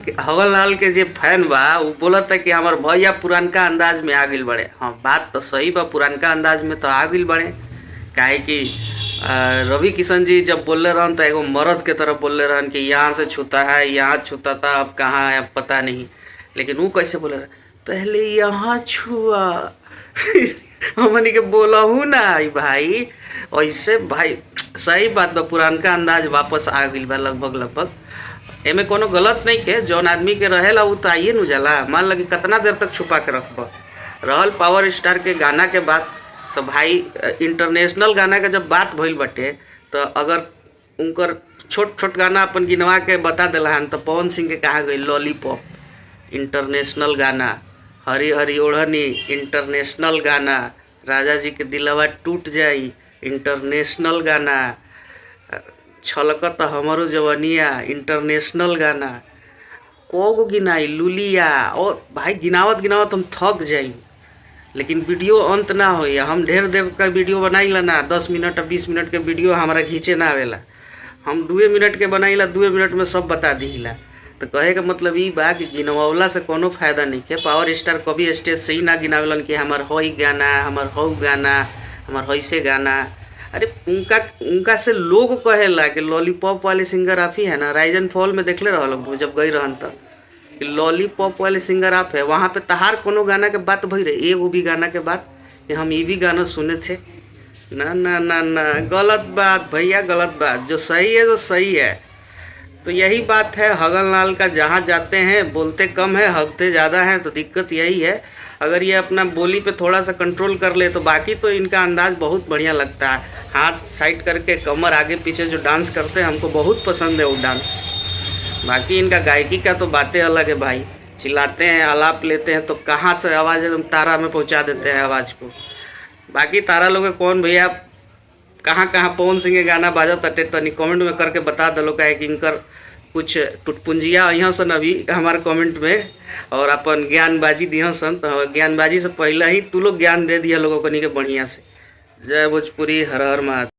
हवललाल के जे फैन बा उ बोलता कि हमार भैया पुरानका अंदाज में आ गइल बड़े। हाँ, बात तो सही बा, पुरानका अंदाज में तो आ गइल बड़े। काहे कि रवि किशन जी जब बोलले रहन तो एगो मर्द के तरह बोलले रहन कि यहाँ से छूता है, यहाँ छूता था, अब कहाँ है अब पता नहीं। लेकिन वो कैसे बोले रहे, पहले यहाँ छुआ हमनी के बोलहू ना आई भाई। ऐसे भाई सही बात बा, पुरानका अंदाज वापस आ गइल बा लगभग लगभग। एमे कोनो गलत नहीं के, जौन आदमी के रहेला उ तो आइए न जाला। मान लगे कितना देर तक छुपा के रखब। रहल पावर स्टार के गाना के बात, तो भाई इंटरनेशनल गाना के जब बात भइल बटे, तो अगर उनकर छोट छोट गाना अपन गिनवा के बता दिला हन, तो पवन सिंह के कहा गई लॉलीपॉप इंटरनेशनल गाना, हरी हरी ओढ़नी इंटरनेशनल गाना, राजा जी के दिलवा टूट जाई इंटरनेशनल गाना, छलकत हमरो जवनिया इंटरनेशनल गाना, कोगो गिनाई लुलिया। और भाई गिनावत गिनावत हम थक जाई, लेकिन वीडियो अंत ना होई। हम ढेर देर का वीडियो बनाईला ना, 10 मिनट 20 मिनट के वीडियो हमारा खींचे ना आवेला। हम 2 मिनट के बनाईला, 2 मिनट में सब बता दीला। तो कहे का मतलब ई बा कि गिनवावला से कोनो फायदा नहीं के। पावर स्टार कभी स्टेज से ही ना गिनावेलन कि हमार हई गाना, हमार हौ गाना, हमार हईसे गाना। अरे उनका से लोग कहेला कि लॉलीपॉप वाले सिंगर आप ही है ना। राइज एंड फॉल में देखले रह लोग जब गई रहन त कि लॉलीपॉप वाले सिंगर आप है। वहाँ पे तहार कोनो गाना के बात भई रहे, एगो भी गाना के बात कि हम ये भी गाना सुने थे। ना ना ना ना, गलत बात भैया, गलत बात। जो सही है तो सही है। तो यही बात है हगलनाल का, जहाँ जाते हैं बोलते कम है, हकते ज़्यादा हैं। तो दिक्कत यही है। अगर ये अपना बोली पे थोड़ा सा कंट्रोल कर ले तो बाकी तो इनका अंदाज़ बहुत बढ़िया लगता है। हाथ साइड करके कमर आगे पीछे जो डांस करते हैं, हमको बहुत पसंद है वो डांस। बाकी इनका गायकी का तो बातें अलग है भाई। चिल्लाते हैं, आलाप लेते हैं, तो कहाँ से आवाज़ एकदम तारा में पहुँचा देते हैं आवाज़ को। बाकी तारा लोग कौन भैया, कहाँ कहाँ पवन सिंह के गाना बाजा तटे, तनी कमेंट में करके बता दलो। का कि इनकर कुछ टुटपुंजिया यहाँ सन अभी हमारे कमेंट में, और अपन ज्ञानबाजी दिया सन। तो ज्ञानबाजी से पहले ही तू लोग ज्ञान दे दिया लोगों को नहीं के बढ़िया से। जय भोजपुरी, हर हर महादेव।